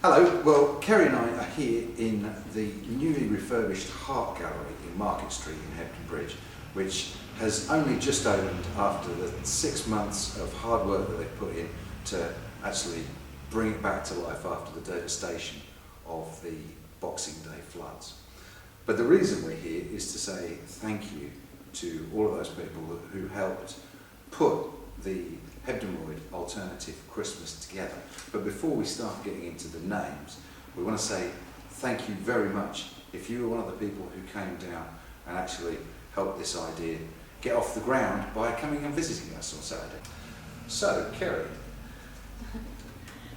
Hello, well Kerry and I are here in the newly refurbished Heart Gallery in Market Street in Hebden Bridge, which has only just opened after the 6 months of hard work that they've put in to actually bring it back to life after the devastation of the Boxing Day floods. But the reason we're here is to say thank you to all of those people who helped put the Hebden alternative Christmas together. But before we start getting into the names, we want to say thank you very much if you were one of the people who came down and actually helped this idea get off the ground by coming and visiting us on Saturday. So, Kerry,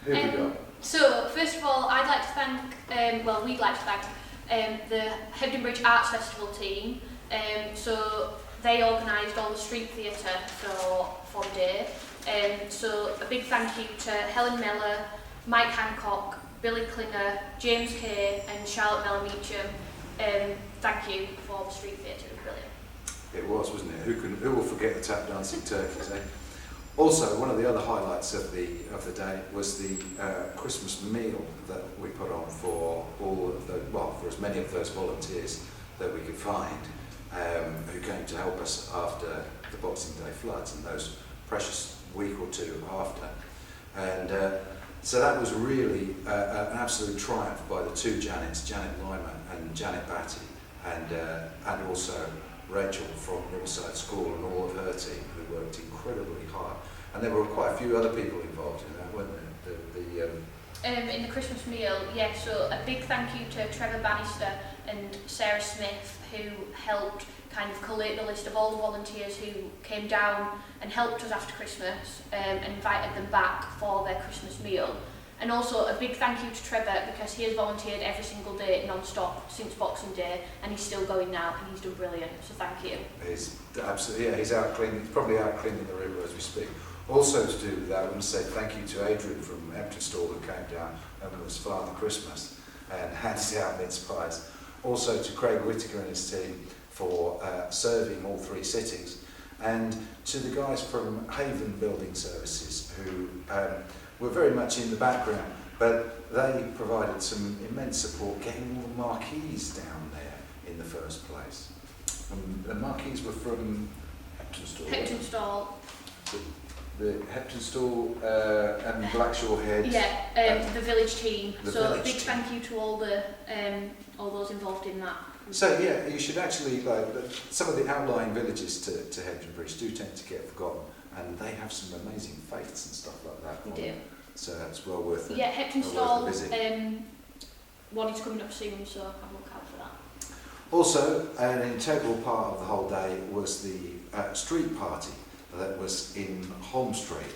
who have we got? So, first of all, I'd like to thank, we'd like to thank the Hebden Bridge Arts Festival team. So they organised all the street theatre for the day. So a big thank you to Helen Miller, Mike Hancock, Billy Klinger, James Kay and Charlotte Mel Meacham. Thank you for the street theatre, it was brilliant. It was, wasn't it? Who will forget the tap dancing turkeys, eh? Also, one of the other highlights of the day was the Christmas meal that we put on for all of the, for as many of those volunteers that we could find, who came to help us after the Boxing Day floods and those precious week or two after. And so that was really an absolute triumph by the two Janets, Janet Lyman and Janet Batty, and also Rachel from Riverside School and all of her team who worked incredibly hard. And there were quite a few other people involved in that, weren't there? In the Christmas meal, yeah, so a big thank you to Trevor Bannister and Sarah Smith who helped kind of collate the list of all the volunteers who came down and helped us after Christmas and invited them back for their Christmas meal. And also a big thank you to Trevor because he has volunteered every single day non-stop since Boxing Day and he's still going now and he's done brilliant, so thank you. He's absolutely, yeah, he's probably out cleaning the river as we speak. Also to do with that, I want to say thank you to Adrian from Hebden Stall who came down and was Father Christmas and handed out mince pies. Also to Craig Whittaker and his team for serving all three sittings, and to the guys from Haven Building Services who were very much in the background, but they provided some immense support getting all the marquees down there in the first place. The marquees were from Hebden Stall. Hebden Stall. The Hebden Stall and Blackshaw Head. Yeah, the village team. So a big team. thank you to all those involved in that. So yeah, you should actually, some of the outlying villages to Hebden Bridge do tend to get forgotten, and they have some amazing faiths and stuff like that. They do. So it's well worth it. Yeah, Hebden Stall, one is coming up soon, so I'll look out for that. Also, an integral part of the whole day was the street party that was in Holmes Street,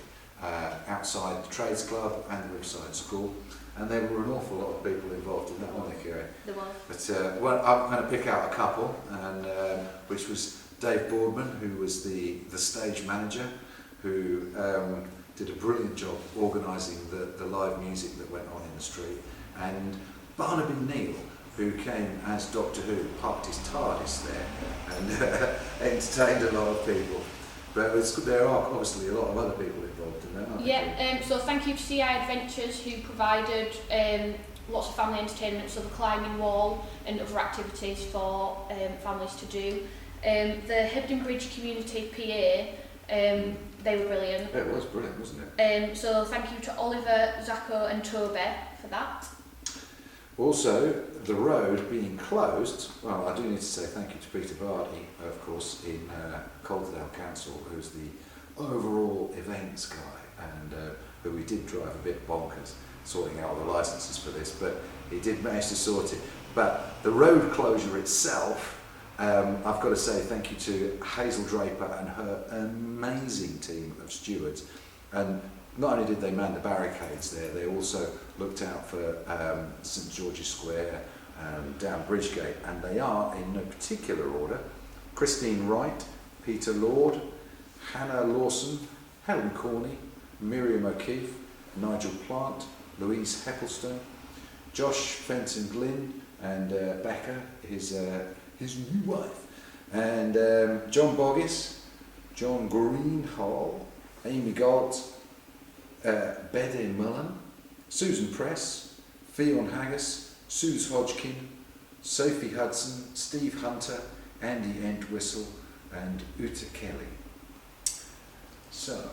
outside the Trades Club and the Riverside School. And there were an awful lot of people involved in that, weren't there, Kerry? There was. But I'm going to pick out a couple, and which was Dave Boardman, who was the stage manager, who did a brilliant job organising the live music that went on in the street, and Barnaby Neal, who came as Doctor Who, parked his TARDIS there, and entertained a lot of people. But there are obviously a lot of other people involved in that, aren't there? Yeah, so thank you to CI Adventures who provided lots of family entertainment, so the climbing wall and other activities for families to do. The Hebden Bridge Community PA, they were brilliant. Yeah, it was brilliant, wasn't it? So thank you to Oliver, Zacco and Toby for that. Also, the road being closed, well, I do need to say thank you to Peter Vardy, of course, in Calderdale Council, who's the overall events guy, and who we did drive a bit bonkers sorting out all the licences for this, but he did manage to sort it. But the road closure itself, I've got to say thank you to Hazel Draper and her amazing team of stewards. And not only did they man the barricades there, they also looked out for St George's Square, down Bridgegate, and they are, in no particular order, Christine Wright, Peter Lord, Hannah Lawson, Helen Corney, Miriam O'Keefe, Nigel Plant, Louise Hecklestone, Josh Fenton Glynn, and Becca, his new wife, and John Boggis, John Greenhall, Amy Galt, Bede Mullen, Susan Press, Fionn Haggis, Suze Hodgkin, Sophie Hudson, Steve Hunter, Andy Entwistle and Uta Kelly. So,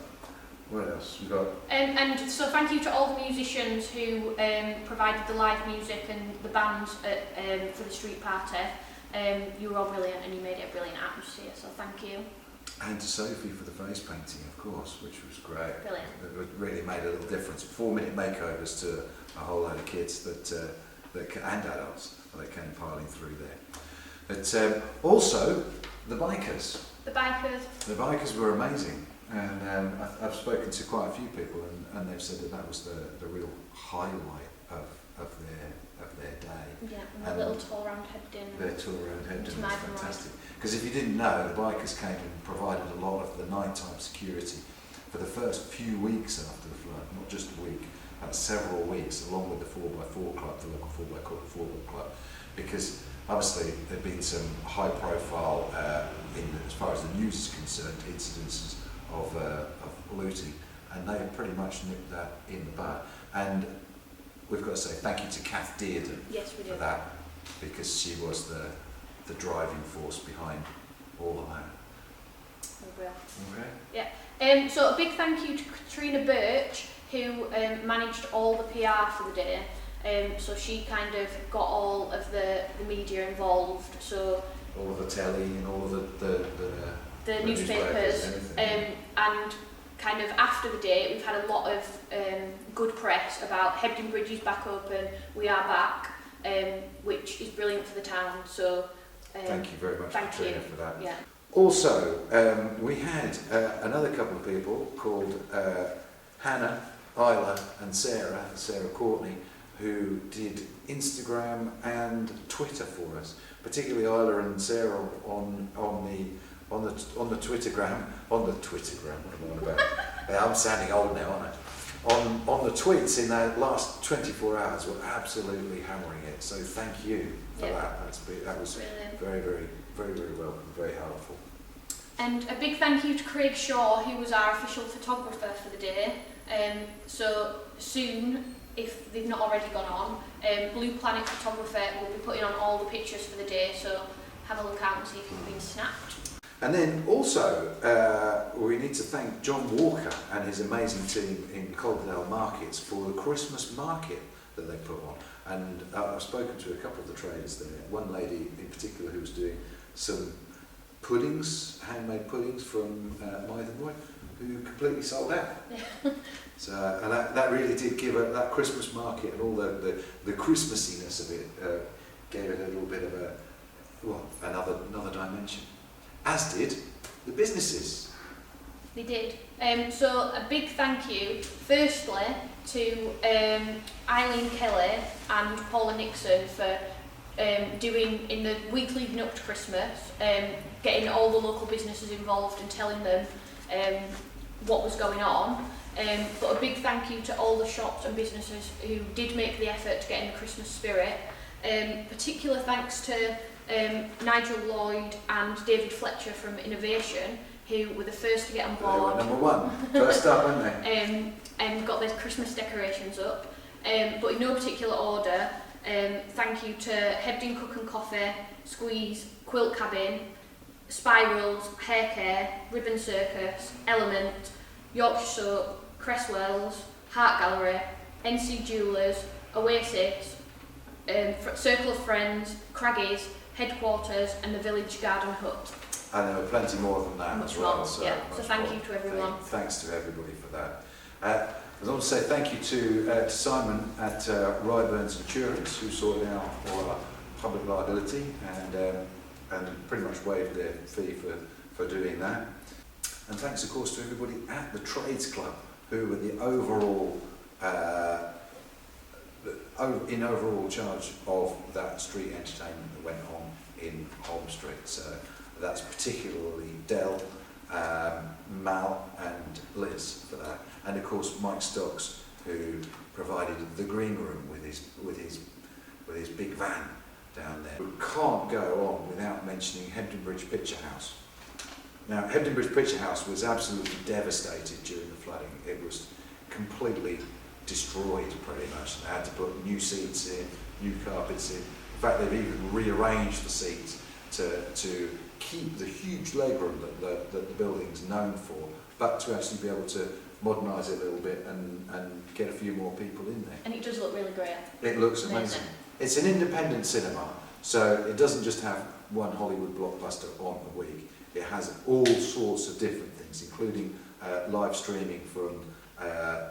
what else we got? And so thank you to all the musicians who provided the live music and the bands for the street party. You were all brilliant and you made it a brilliant atmosphere, so thank you. And to Sophie for the face painting, of course, which was great. Brilliant. It really made a little difference. 4-minute makeovers to a whole load of kids and adults that came piling through there. But also, the bikers. The bikers. The bikers were amazing. And I've spoken to quite a few people and they've said that was the real highlight of their day. Yeah, and the little tour around Hebden. Their tour around Hebden was fantastic. Because if you didn't know, the bikers came and provided a lot of the nighttime security for the first few weeks after the flood, not just a week, several weeks, along with the 4x4 club, the local 4x4 club, because obviously there'd been some high profile, as far as the news is concerned, incidences of looting, and they pretty much nipped that in the bud. And we've got to say thank you to Kath Dearden for that, because she was the driving force behind all of that. We will. Okay. Yeah. So a big thank you to Katrina Birch, who managed all the PR for the day. So she kind of got all of the media involved. So all of the telly and all of the newspapers. And kind of after the day, we've had a lot of good press about Hebden Bridge is back open, we are back, which is brilliant for the town. So thank you very much, Katrina, for that. Yeah. Also, we had another couple of people called Hannah, Isla and Sarah Courtney, who did Instagram and Twitter for us, particularly Isla and Sarah on the Twittergram, what am I on about? I'm sounding old now, aren't I? On the tweets in the last 24 hours were absolutely hammering it. So thank you for that. That was very, very, very, very welcome, very helpful. And a big thank you to Craig Shaw, who was our official photographer for the day. So soon, if they've not already gone on, Blue Planet Photographer will be putting on all the pictures for the day, so have a look out and see if you've been snapped. And then also, we need to thank John Walker and his amazing team in Calderdale Markets for the Christmas market that they put on. And I've spoken to a couple of the traders there. One lady in particular who was doing some puddings, handmade puddings from Mythenroy, who completely sold out. So, and that really did give that Christmas market and all the Christmassiness of it, gave it a little bit of another dimension. As did the businesses. They did. So a big thank you, firstly, to Eileen Kelly and Paula Nixon for doing, in the week leading up to Christmas, getting all the local businesses involved and telling them what was going on. But a big thank you to all the shops and businesses who did make the effort to get in the Christmas spirit. Particular thanks to Nigel Lloyd and David Fletcher from Innovation, who were the first to get on board. They were number one, first up, weren't they? And got their Christmas decorations up. But in no particular order, thank you to Hebden Cook and Coffee, Squeeze, Quilt Cabin, Spirals, Hair Care, Ribbon Circus, Element, Yorkshire Soap, Cresswell's, Heart Gallery, NC Jewellers, Oasis, Circle of Friends, Craggy's, Headquarters and the Village Garden Hut. And there were plenty more than that much as well. More, so thank you to everyone. Thanks to everybody for that. I want to say thank you to Simon at Ryburn's Insurance, who sorted out all our public liability and pretty much waived their fee for doing that. And thanks, of course, to everybody at the Trades Club, who were the overall in overall charge of that street entertainment that went on in Holm Street. So that's particularly Del, Mal and Liz for that. And of course Mike Stocks, who provided the green room with his big van down there. We can't go on without mentioning Hebden Bridge Picture House. Now, Hebden Bridge Picture House was absolutely devastated during the flooding. It was completely destroyed pretty much. They had to put new seats in, new carpets in. In fact, they've even rearranged the seats to keep the huge legroom that the building's known for, but to actually be able to modernise it a little bit and get a few more people in there. And it does look really great. It looks amazing. It's an independent cinema, so it doesn't just have one Hollywood blockbuster on a week. It has all sorts of different things, including live streaming from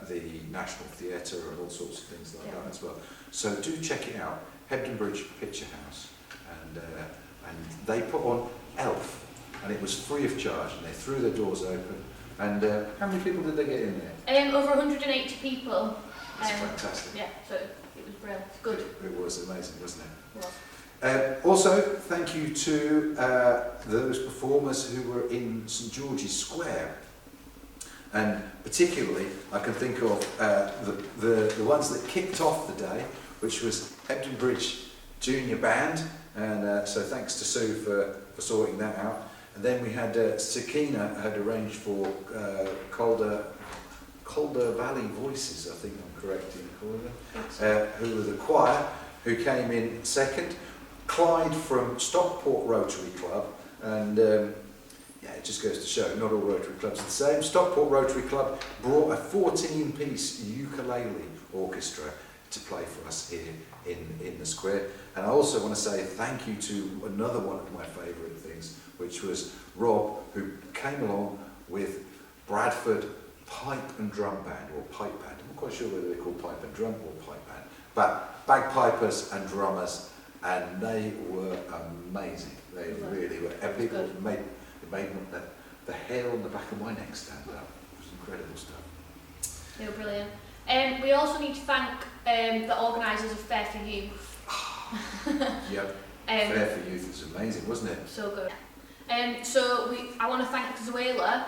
the National Theatre and all sorts of things like that as well. So do check it out, Hebden Bridge Picture House, and they put on Elf, and it was free of charge, and they threw their doors open. And how many people did they get in there? Over 180 people. That's fantastic. Yeah, so it was brilliant. Good. It was amazing, wasn't it? Well. Also, thank you to those performers who were in St George's Square. And particularly, I can think of the ones that kicked off the day, which was Hebden Bridge Junior Band. And so thanks to Sue for sorting that out. And then we had Sakina had arranged for Calder Valley Voices, I think I'm correct in calling them, who were the choir, who came in second. Clyde from Stockport Rotary Club, and yeah, it just goes to show, not all Rotary Clubs are the same. Stockport Rotary Club brought a 14-piece ukulele orchestra to play for us here in the square. And I also want to say thank you to another one of my favourite things, which was Rob, who came along with Bradford Pipe and Drum Band, or Pipe Band. I'm not quite sure whether they're called Pipe and Drum or Pipe Band, but bagpipers and drummers, and they were amazing. They really were. And people made the hair on the back of my neck stand up. It was incredible stuff. They were brilliant. We also need to thank the organisers of Fair for Youth. Yep. Fair for Youth is amazing, wasn't it? So good. I want to thank Zoela,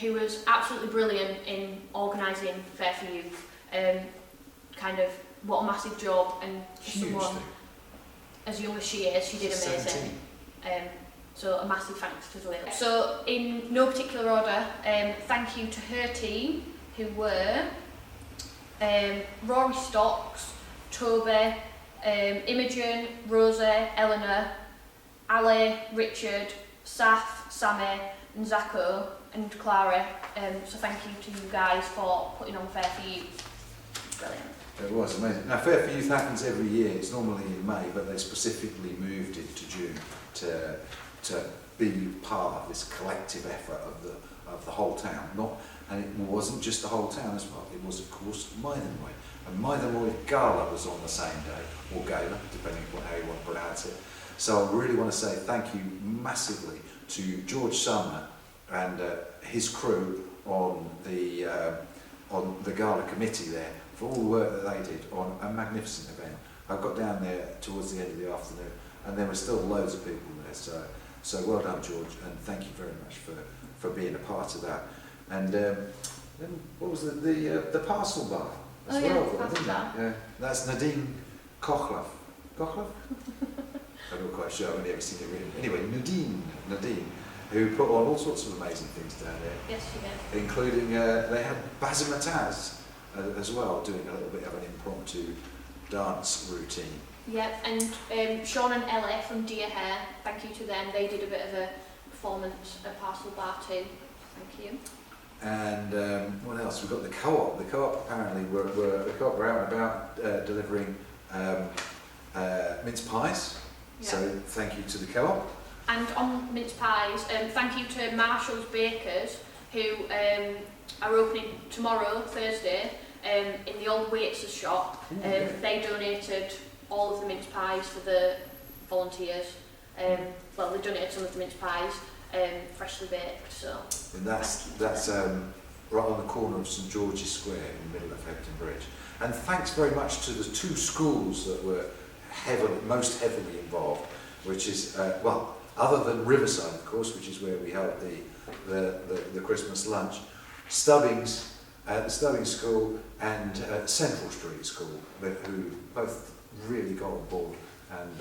who was absolutely brilliant in organising Fair for Youth. Kind of what a massive job, and for someone as young as she is, she did amazing. So a massive thanks to Zoela. So in no particular order, thank you to her team, who were Rory Stocks, Toby, Imogen, Rosa, Eleanor, Ali, Richard, Saf, Sammy and Zacco and Clara. So thank you to you guys for putting on Fair for Youth. Brilliant. It was amazing. Now Fair for Youth happens every year. It's normally in May, but they specifically moved it to June to be part of this collective effort of the whole town. And it wasn't just the whole town as well. It was, of course, Mythenroyd. And Mythenroyd Gala was on the same day, or Gala, depending on how you want to pronounce it. So I really want to say thank you massively to George Sumner and his crew on the Gala committee there for all the work that they did on a magnificent event. I got down there towards the end of the afternoon, and there were still loads of people there. So well done, George, and thank you very much for being a part of that. And then what was the parcel bar as well? Parcel bar. Yeah, that's Nadine Kochloff. Kochloff? I'm not quite sure. I've only ever seen it written. Anyway, Nadine, who put on all sorts of amazing things down there. Yes, she did. Including they had Bazimataz as well, doing a little bit of an impromptu dance routine. Yeah, and Sean and Ellie from Dear Hair, thank you to them. They did a bit of a performance at Parcel Bar too. Thank you. And what else? We've got the Co-op. The Co-op apparently were out and about delivering mince pies. Yeah. So thank you to the Co-op. And on mince pies, thank you to Marshall's Bakers, who are opening tomorrow, Thursday, in the old Waiters shop. They donated all of the mince pies for the volunteers. Well, they donated some of the mince pies, freshly baked. So. And that's right on the corner of St George's Square in the middle of Hebden Bridge. And thanks very much to the two schools that were most heavily involved, which is well, other than Riverside, of course, which is where we held the Christmas lunch, Stubbings, the Stubbings School, and Central Street School, who both really got on board and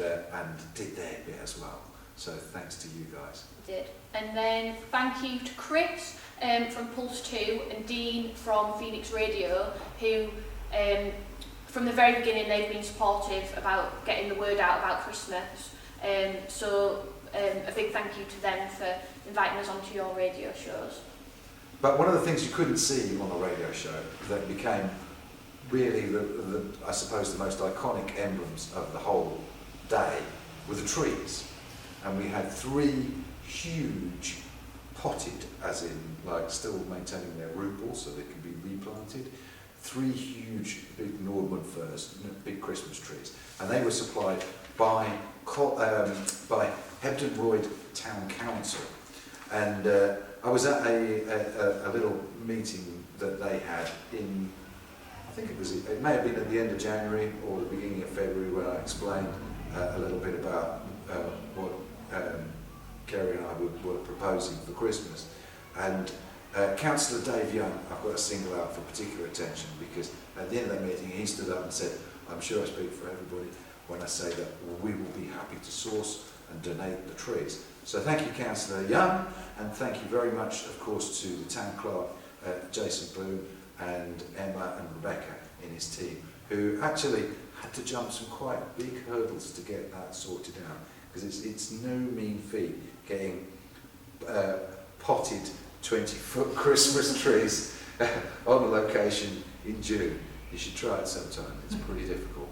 did their bit as well. So thanks to you guys. Did. And then thank you to Chris from Pulse 2 and Dean from Phoenix Radio, who From the very beginning, they've been supportive about getting the word out about Christmas. So a big thank you to them for inviting us onto your radio shows. But one of the things you couldn't see on the radio show that became really, I suppose, the most iconic emblems of the whole day were the trees. And we had 3 huge potted, as in like still maintaining their root ball so they can be replanted, 3 huge big Nordman firs, big Christmas trees, and they were supplied by Hebden Royd Town Council. And I was at a little meeting that they had in, I think it may have been at the end of January or the beginning of February, where I explained a little bit about what Kerry and I were proposing for Christmas. And Councillor Dave Young, I've got to single out for particular attention, because at the end of that meeting he stood up and said, "I'm sure I speak for everybody when I say that we will be happy to source and donate the trees." So thank you, Councillor Young, and thank you very much, of course, to the Town Clerk, Jason Boone, and Emma and Rebecca in his team, who actually had to jump some quite big hurdles to get that sorted out, because it's no mean feat getting potted 20-foot Christmas trees on a location in June. You should try it sometime, it's pretty difficult.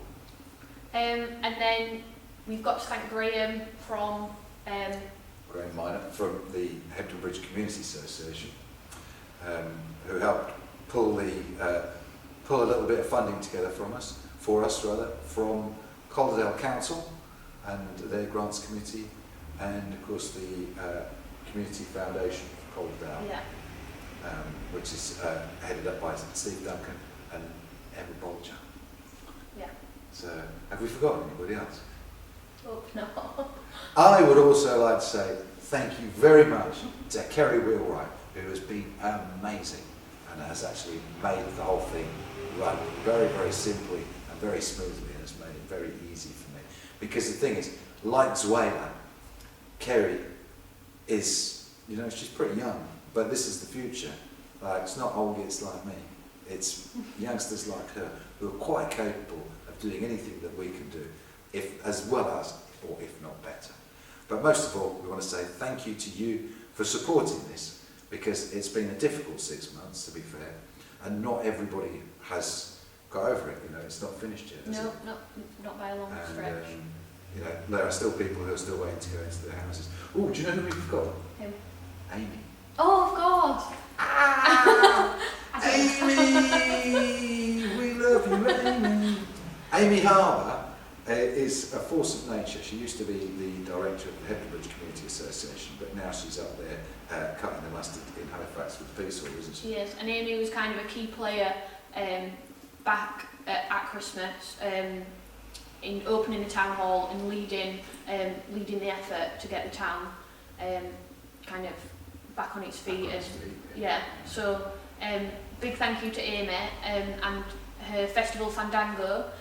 And then we've got to thank Graham from Graham Minor from the Hebden Bridge Community Association, who helped pull a little bit of funding together for us from Calderdale Council and their grants committee, and of course the Community Foundation for Calderdale, yeah. Which is headed up by Steve Duncan and Emma Bolger. Yeah. So, have we forgotten anybody else? Oh, no. I would also like to say thank you very much to Kerry Wheelwright, who has been amazing and has actually made the whole thing run very, very simply and very smoothly, and has made it very easy for me. Because the thing is, like Zuela, Kerry is, she's pretty young, but this is the future. Like, it's not old it's like me. It's youngsters like her who are quite capable of doing anything that we can do, as well as, or if not better. But most of all, we want to say thank you to you for supporting this, because it's been a difficult 6 months, to be fair, and not everybody has got over it. It's not finished yet, is No, it? not by a long stretch. There are still people who are still waiting to go into their houses. Oh, do you know who we've got? Who? Amy. Oh, of course. Amy! We love you, Amy! Amy Harbour is a force of nature. She used to be the director of the Hebden Bridge Community Association, but now she's up there cutting the mustard in Halifax with the Peace Corps, isn't she? She is, and Amy was kind of a key player back at Christmas, in opening the town hall and leading the effort to get the town kind of back on its feet. So big thank you to Amy and her festival Fandango,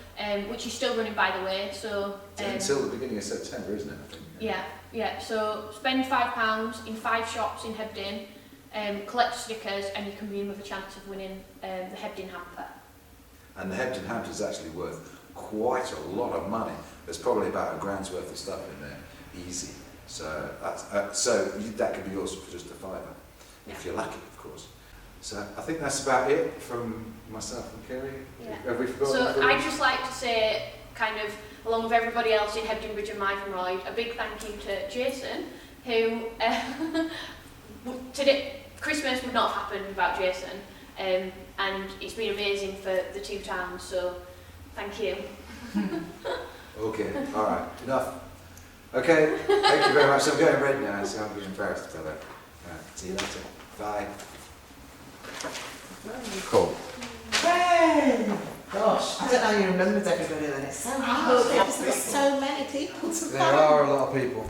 which is still running, by the way. So until the beginning of September, isn't it? I think. Yeah. So spend £5 in 5 shops in Hebden, collect stickers, and you can win with a chance of winning the Hebden hamper. And the Hebden hamper is actually worth quite a lot of money. There's probably about £1,000 worth of stuff in there, easy. So that could be yours for just £5, if you're lucky, of course. So I think that's about it from myself and Kerry. Yeah. Have we forgotten? So I'd just like to say, kind of along with everybody else in Hebden Bridge and Myvenroyd, a big thank you to Jason, who today Christmas would not have happened without Jason, and it's been amazing for the 2 towns. So thank you. Okay, all right, enough. Okay, thank you very much. I'm going red now, so I'm getting embarrassed by that. See you later. Bye. Cool. Hey! Gosh, I don't know how you remembered everybody then. It's so hard because there's so many people to There find. are a lot of people.